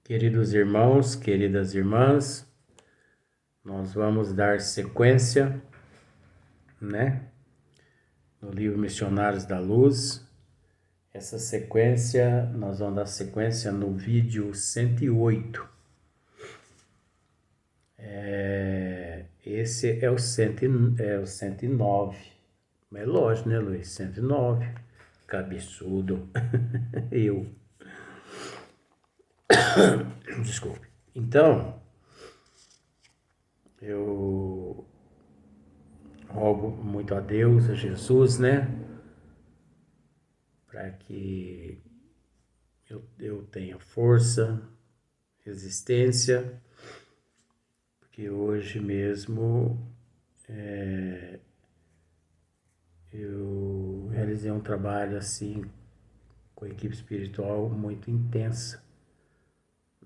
Queridos irmãos, queridas irmãs, nós vamos dar sequência, no livro Missionários da Luz. Essa sequência, nós vamos dar sequência no vídeo 108. Esse é o 109. Mas é lógico, né, Luiz? 109. Cabeçudo. Eu. Desculpe. Então, eu rogo muito a Deus, a Jesus, para que eu tenha força, resistência, porque hoje mesmo eu realizei um trabalho assim com a equipe espiritual muito intensa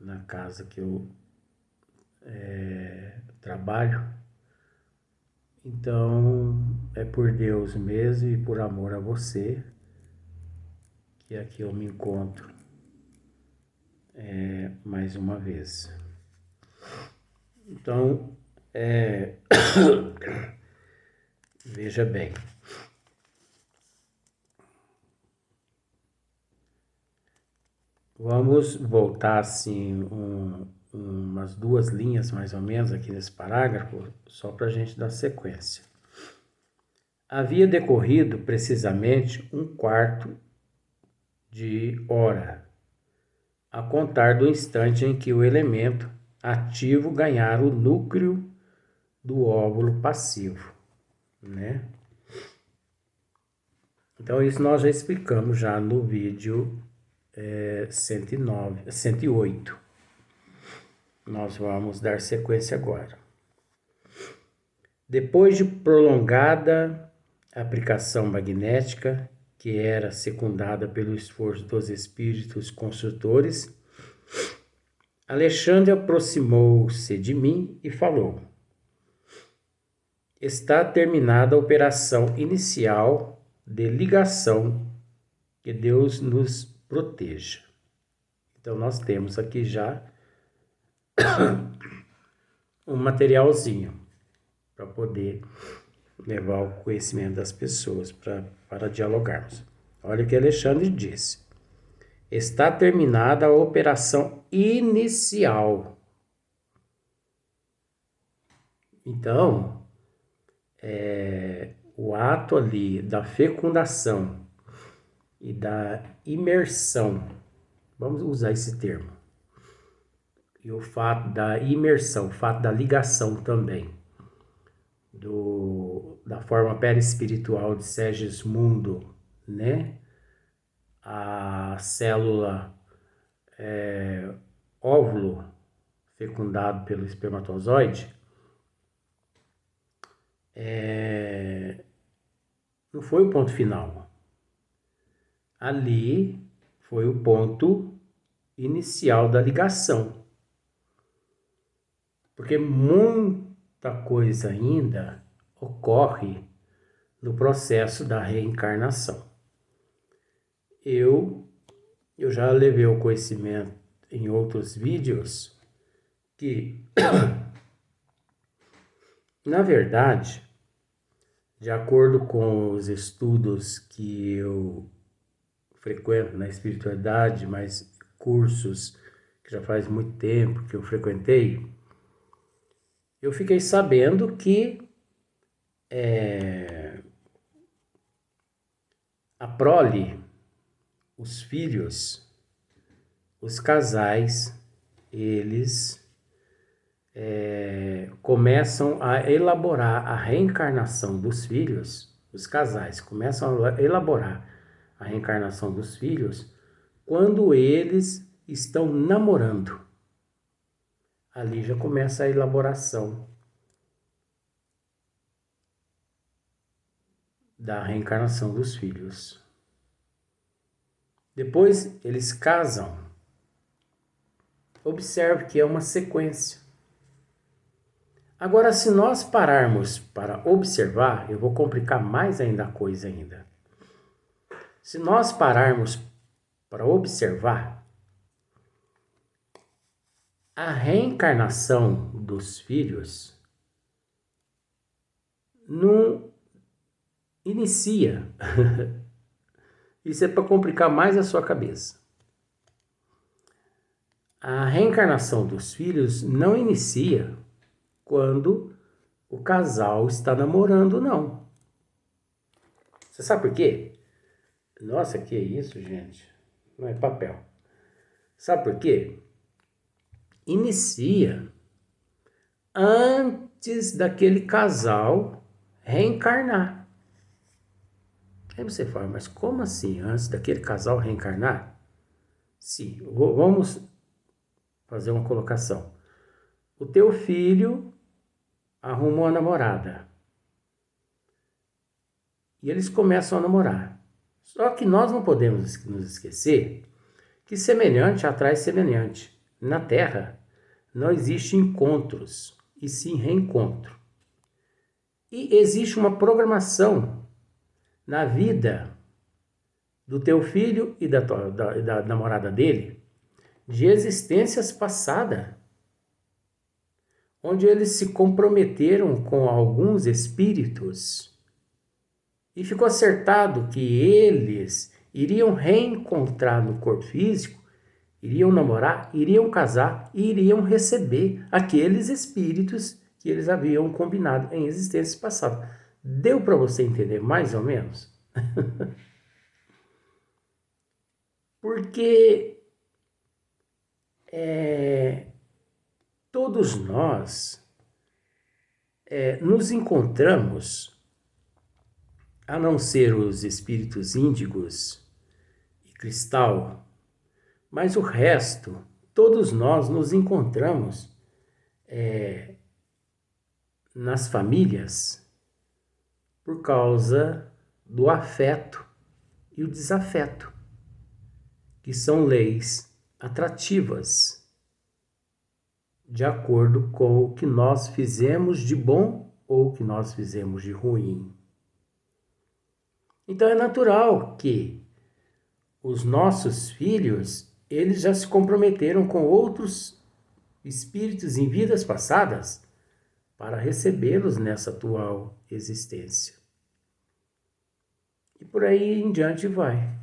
na casa que eu trabalho. Então é por Deus mesmo e por amor a você que aqui eu me encontro mais uma vez. Então, veja bem, vamos voltar assim umas 2 linhas mais ou menos aqui nesse parágrafo, só para a gente dar sequência. Havia decorrido precisamente 1/4 de hora, a contar do instante em que o elemento ativo ganhara o núcleo do óvulo passivo, Então isso nós já explicamos já no vídeo 108. Nós vamos dar sequência agora. Depois de prolongada aplicação magnética, que era secundada pelo esforço dos espíritos construtores, Alexandre aproximou-se de mim e falou: está terminada a operação inicial de ligação, que Deus nos proteja. Então nós temos aqui já um materialzinho para poder levar o conhecimento das pessoas para dialogarmos. Olha o que Alexandre disse. Está terminada a operação inicial. Então, o ato ali da fecundação e da imersão, vamos usar esse termo, e o fato da imersão, o fato da ligação também, da forma perispiritual de Segismundo, a célula óvulo fecundado pelo espermatozoide, não foi o ponto final. Ali foi o ponto inicial da ligação. Porque muita coisa ainda ocorre no processo da reencarnação. Eu já levei o conhecimento em outros vídeos que, na verdade, de acordo com os estudos que eu frequento na espiritualidade, mas cursos que já faz muito tempo que eu frequentei, eu fiquei sabendo que a prole, os filhos, os casais, eles começam a elaborar a reencarnação dos filhos, os casais começam a elaborar a reencarnação dos filhos quando eles estão namorando. Ali já começa a elaboração da reencarnação dos filhos. Depois eles casam. Observe que é uma sequência. Agora, se nós pararmos para observar, eu vou complicar mais ainda a coisa ainda. Se nós pararmos para observar, A reencarnação dos filhos não inicia. Isso é para complicar mais a sua cabeça. A reencarnação dos filhos não inicia quando o casal está namorando, não. Você sabe por quê? Nossa, que isso, gente? Não é papel. Sabe por quê? Inicia antes daquele casal reencarnar. Aí você fala, mas como assim antes daquele casal reencarnar? Sim, vamos fazer uma colocação. O teu filho arruma uma namorada. E eles começam a namorar. Só que nós não podemos nos esquecer que semelhante atrai semelhante. Na Terra não existe encontros, e sim reencontro. E existe uma programação na vida do teu filho e da namorada dele de existências passadas, onde eles se comprometeram com alguns espíritos e ficou acertado que eles iriam reencontrar no corpo físico, iriam namorar, iriam casar e iriam receber aqueles espíritos que eles haviam combinado em existências passadas. Deu para você entender mais ou menos? Porque todos nós nos encontramos, a não ser os espíritos índigos e cristal, mas o resto, todos nós nos encontramos nas famílias por causa do afeto e o desafeto, que são leis atrativas, de acordo com o que nós fizemos de bom ou o que nós fizemos de ruim. Então é natural que os nossos filhos, eles já se comprometeram com outros espíritos em vidas passadas para recebê-los nessa atual existência. E por aí em diante vai,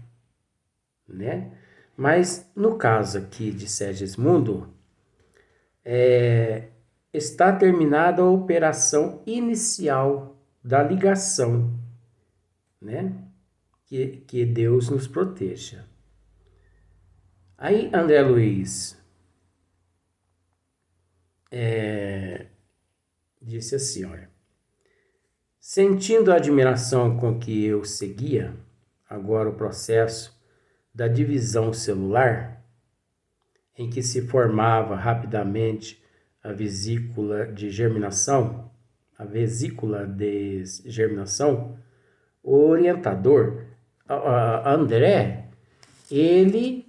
né? Mas no caso aqui de Segismundo, está terminada a operação inicial da ligação, né? Que Deus nos proteja. Aí André Luiz disse assim, olha, sentindo a admiração com que eu seguia agora o processo da divisão celular, em que se formava rapidamente a vesícula de germinação, o orientador, André, ele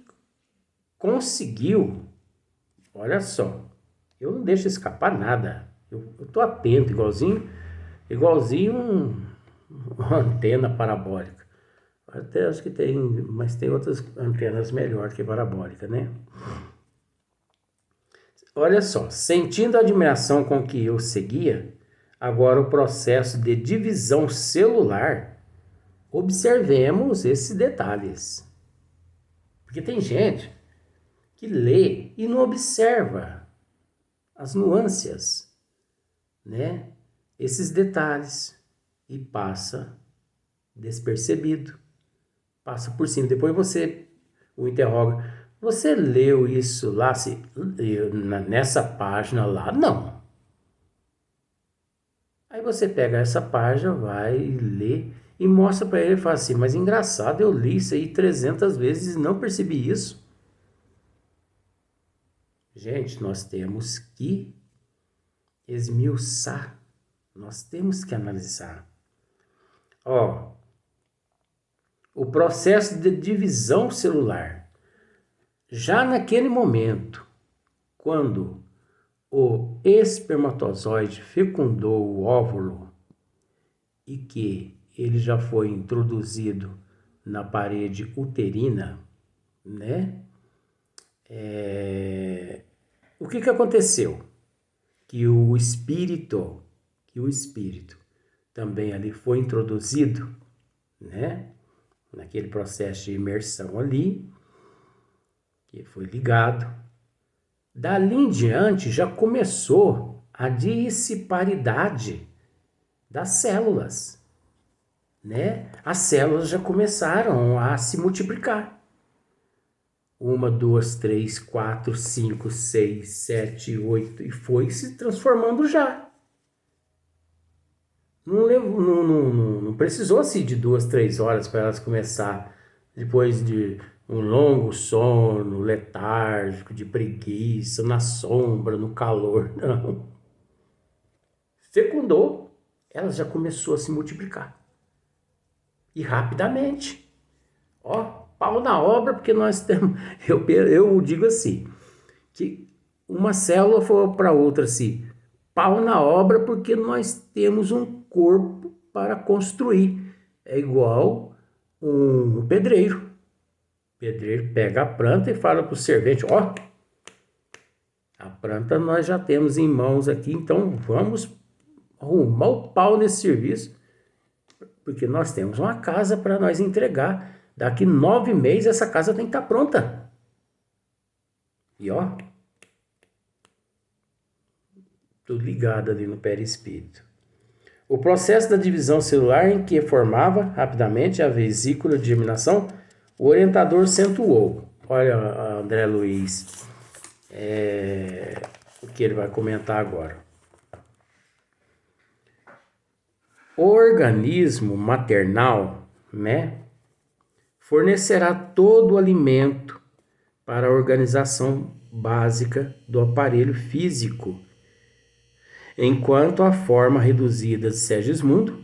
conseguiu, olha só, eu não deixo escapar nada, eu estou atento, igualzinho uma antena parabólica. Até acho que tem, mas tem outras antenas melhor que parabólica, né? Olha só, sentindo a admiração com que eu seguia, agora o processo de divisão celular, observemos esses detalhes. Porque tem gente que lê e não observa as nuances, né? Esses detalhes, e passa despercebido, passa por cima. Depois você o interroga, você leu isso lá, nessa página lá? Não. Aí você pega essa página, vai ler e mostra para ele e fala assim, mas engraçado, eu li isso aí 300 vezes e não percebi isso. Gente, nós temos que esmiuçar, nós temos que analisar. Ó, o processo de divisão celular, já naquele momento, quando o espermatozoide fecundou o óvulo e que ele já foi introduzido na parede uterina, né? O que que aconteceu? Que o espírito também ali foi introduzido, né? Naquele processo de imersão ali, que foi ligado. Dali em diante já começou a disparidade das células, né? As células já começaram a se multiplicar. 1, 2, 3, 4, 5, 6, 7, 8 e foi se transformando já. Não precisou assim de 2, 3 horas para elas começar, depois de um longo sono, letárgico, de preguiça, na sombra, no calor, não. Fecundou, ela já começou a se multiplicar. E rapidamente. Ó, pau na obra, porque nós temos... Eu digo assim, que uma célula for para outra assim, pau na obra, porque nós temos um corpo para construir. É igual um pedreiro. O pedreiro pega a planta e fala para o servente, ó, a planta nós já temos em mãos aqui, então vamos arrumar o pau nesse serviço, porque nós temos uma casa para nós entregar. Daqui 9 meses essa casa tem que estar pronta. E ó, tudo ligado ali no perispírito. O processo da divisão celular em que formava rapidamente a vesícula de germinação, o orientador acentuou. Olha, André Luiz, o que ele vai comentar agora. O organismo maternal, né, fornecerá todo o alimento para a organização básica do aparelho físico, enquanto a forma reduzida de Segismundo,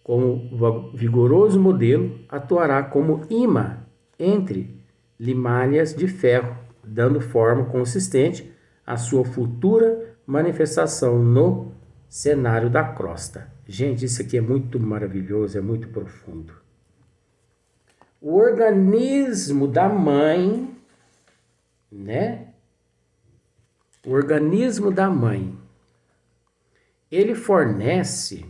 como vigoroso modelo, atuará como imã entre limalhas de ferro, dando forma consistente à sua futura manifestação no cenário da crosta. Gente, isso aqui é muito maravilhoso, é muito profundo. O organismo da mãe, né? O organismo da mãe, ele fornece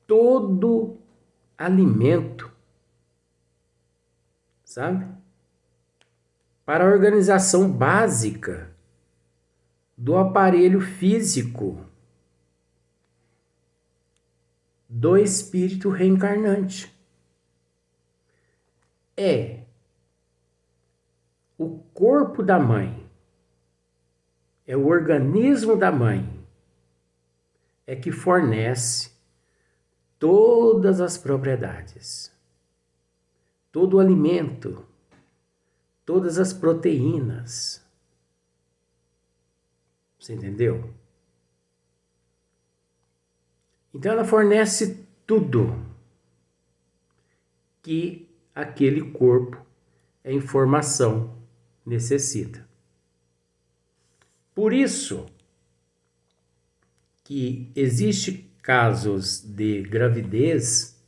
todo alimento, sabe? Para a organização básica do aparelho físico do espírito reencarnante. É o corpo da mãe, é o organismo da mãe, é que fornece todas as propriedades, todo o alimento, todas as proteínas. Você entendeu? Então ela fornece tudo que aquele corpo em formação necessita. Por isso que existe casos de gravidez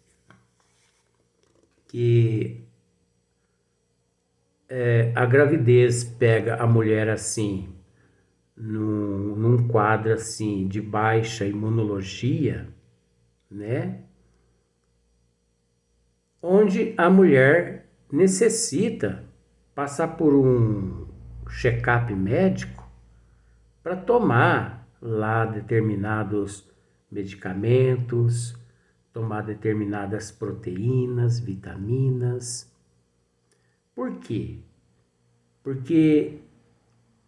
que a gravidez pega a mulher assim, num quadro assim de baixa imunologia, né? Onde a mulher necessita passar por um check-up médico para tomar lá determinados medicamentos, tomar determinadas proteínas, vitaminas. Por quê? Porque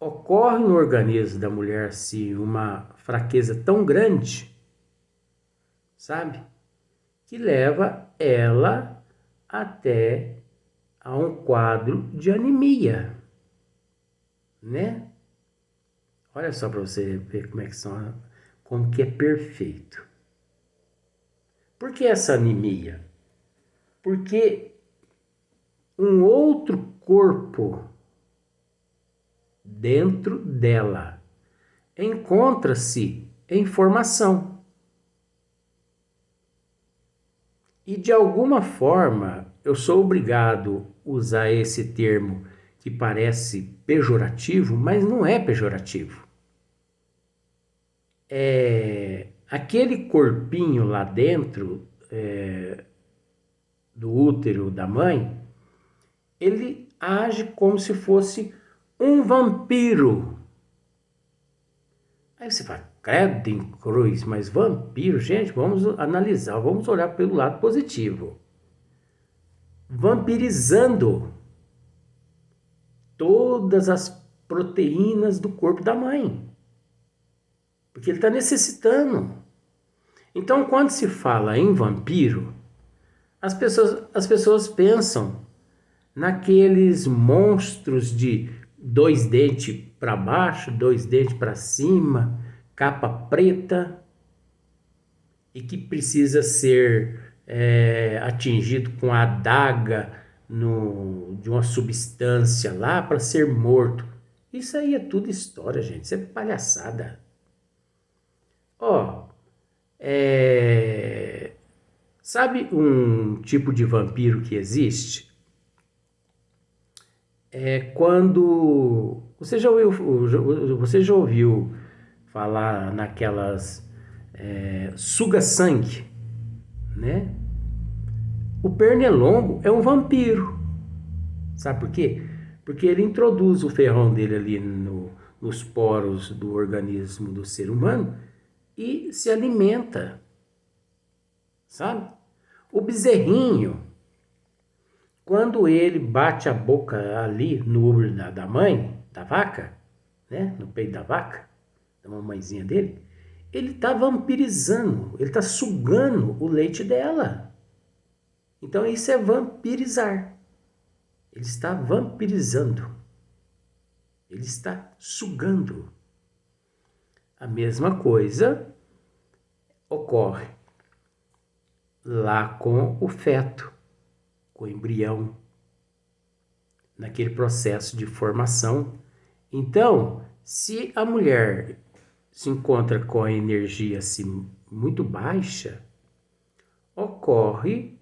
ocorre no organismo da mulher assim uma fraqueza tão grande, sabe? Que leva ela até a um quadro de anemia, né? Olha só para você ver como que é perfeito. Por que essa anemia? Porque um outro corpo dentro dela encontra-se em formação. E de alguma forma eu sou obrigado usar esse termo que parece pejorativo, mas não é pejorativo. Aquele corpinho lá dentro do útero da mãe, ele age como se fosse um vampiro. Aí você fala, credo em cruz, mas vampiro, gente, vamos analisar, vamos olhar pelo lado positivo. Vampirizando todas as proteínas do corpo da mãe. Porque ele está necessitando. Então, quando se fala em vampiro, as pessoas pensam naqueles monstros de 2 dentes para baixo, 2 dentes para cima, capa preta, e que precisa ser atingido com a adaga de uma substância lá para ser morto. Isso aí é tudo história, gente. Isso é palhaçada. Sabe um tipo de vampiro que existe? Quando você já ouviu falar naquelas suga-sangue, né? O pernilongo é um vampiro. Sabe por quê? Porque ele introduz o ferrão dele ali nos poros do organismo do ser humano e se alimenta, sabe? O bezerrinho, quando ele bate a boca ali no útero da mãe, da vaca, né? No peito da vaca, da mamãezinha dele, ele está vampirizando, ele está sugando o leite dela. Então isso é vampirizar. Ele está vampirizando. Ele está sugando. A mesma coisa ocorre lá com o feto, com o embrião, naquele processo de formação. Então, se a mulher se encontra com a energia assim, muito baixa, ocorre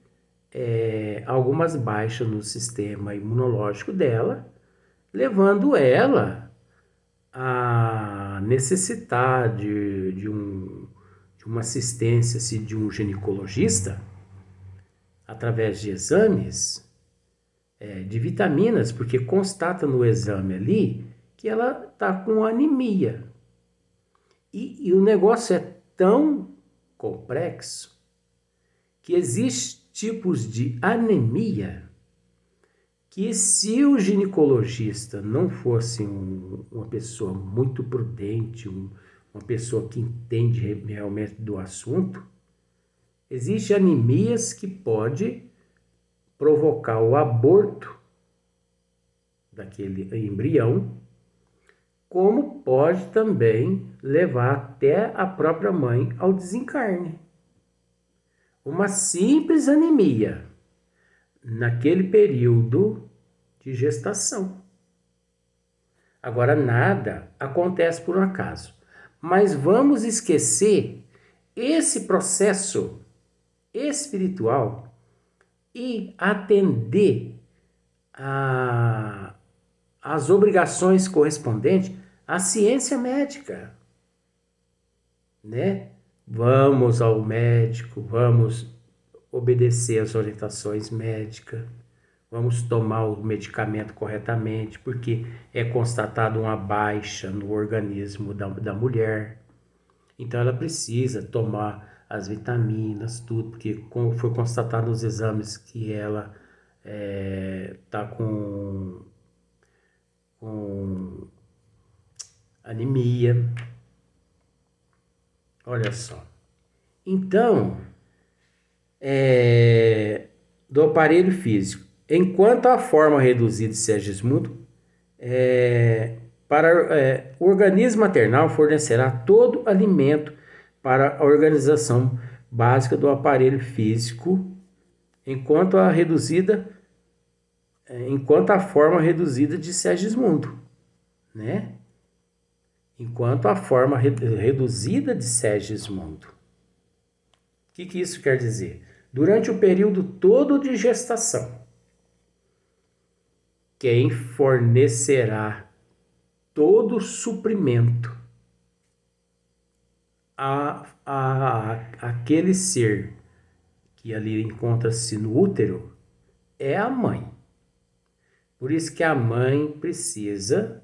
algumas baixas no sistema imunológico dela, levando ela a necessitar de uma assistência assim, de um ginecologista, através de exames de vitaminas, porque constata no exame ali que ela está com anemia. E o negócio é tão complexo que existem tipos de anemia que, se o ginecologista não fosse uma pessoa muito prudente, uma pessoa que entende realmente do assunto, existem anemias que pode provocar o aborto daquele embrião, como pode também levar até a própria mãe ao desencarne. Uma simples anemia naquele período de gestação. Agora, nada acontece por um acaso, mas vamos esquecer esse processo espiritual e atender às obrigações correspondentes à ciência médica, né? Vamos ao médico, vamos obedecer às orientações médicas, vamos tomar o medicamento corretamente, porque é constatado uma baixa no organismo da mulher. Então ela precisa tomar as vitaminas, tudo, porque foi constatado nos exames que ela está com anemia. Olha só. Então, do aparelho físico, enquanto a forma reduzida de Segismundo, o organismo maternal fornecerá todo alimento para a organização básica do aparelho físico, enquanto a forma reduzida de Segismundo, né? Enquanto a forma reduzida de Segismundo. O que isso quer dizer? Durante o período todo de gestação, quem fornecerá todo o suprimento àquele ser que ali encontra-se no útero é a mãe. Por isso que a mãe precisa,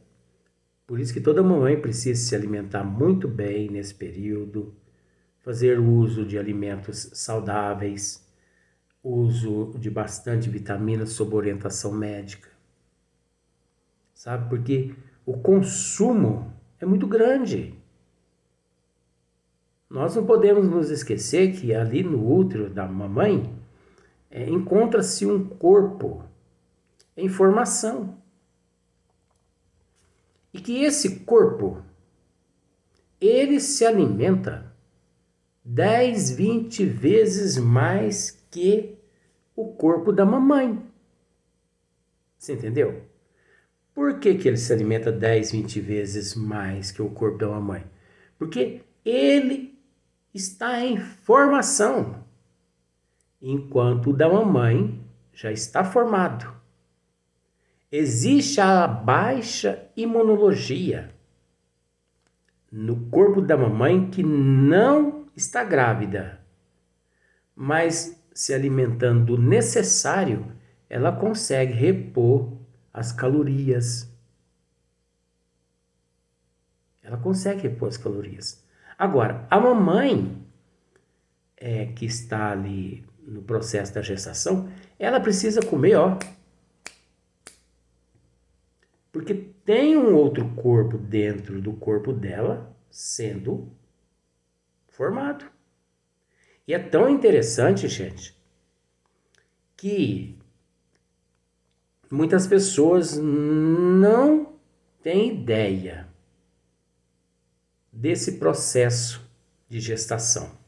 por isso que toda mamãe precisa se alimentar muito bem nesse período, fazer uso de alimentos saudáveis, uso de bastante vitaminas sob orientação médica. Sabe? Porque o consumo é muito grande. Nós não podemos nos esquecer que ali no útero da mamãe encontra-se um corpo em formação. E que esse corpo, ele se alimenta 10, 20 vezes mais que o corpo da mamãe. Você entendeu? Por que ele se alimenta 10, 20 vezes mais que o corpo da mamãe? Porque ele está em formação, enquanto o da mamãe já está formado. Existe a baixa imunologia no corpo da mamãe que não está grávida, mas se alimentando do necessário, ela consegue repor as calorias. Ela consegue repor as calorias. Agora, a mamãe que está ali no processo da gestação, ela precisa comer, porque tem um outro corpo dentro do corpo dela sendo formado. E é tão interessante, gente, que muitas pessoas não têm ideia desse processo de gestação.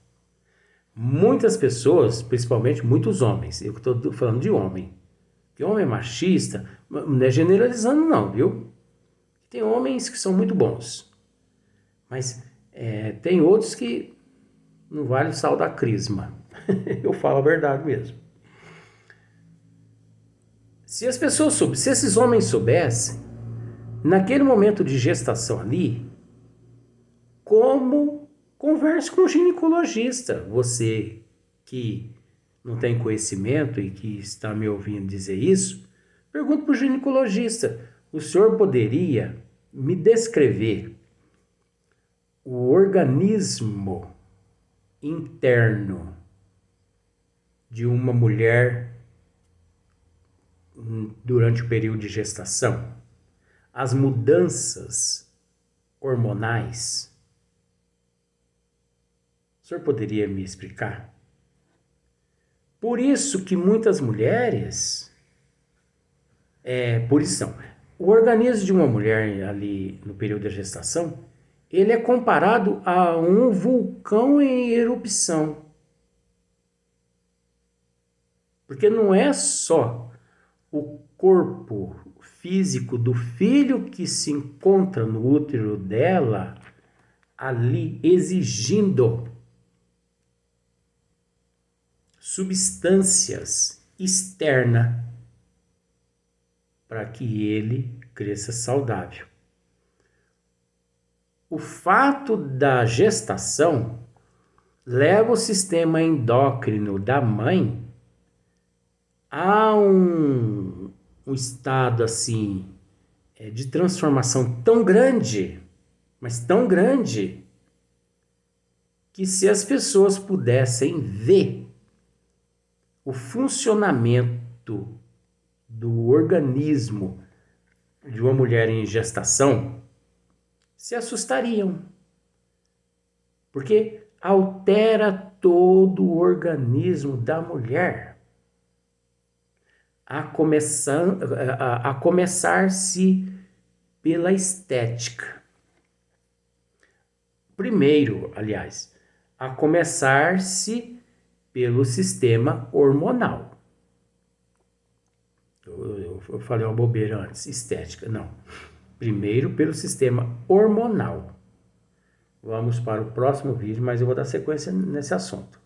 Muitas pessoas, principalmente muitos homens, eu estou falando de homem, que homem é machista, não é generalizando não, viu? Tem homens que são muito bons, mas tem outros que não vale o sal da crisma. Eu falo a verdade mesmo. Se esses homens soubessem, naquele momento de gestação ali, como converse com o ginecologista. Você que não tem conhecimento e que está me ouvindo dizer isso, pergunte para o ginecologista. O senhor poderia me descrever o organismo interno de uma mulher durante o período de gestação? As mudanças hormonais. O senhor poderia me explicar? Por isso que muitas mulheres, por isso são, o organismo de uma mulher ali no período da gestação, ele é comparado a um vulcão em erupção. Porque não é só o corpo físico do filho que se encontra no útero dela ali exigindo substâncias externas para que ele cresça saudável. O fato da gestação leva o sistema endócrino da mãe a um estado assim de transformação tão grande, mas tão grande, que se as pessoas pudessem ver o funcionamento do organismo de uma mulher em gestação, se assustariam. Porque altera todo o organismo da mulher. A começar-se pela estética. Primeiro, aliás, a começar-se pelo sistema hormonal. Eu falei uma bobeira antes, estética, não. Primeiro pelo sistema hormonal. Vamos para o próximo vídeo, mas eu vou dar sequência nesse assunto.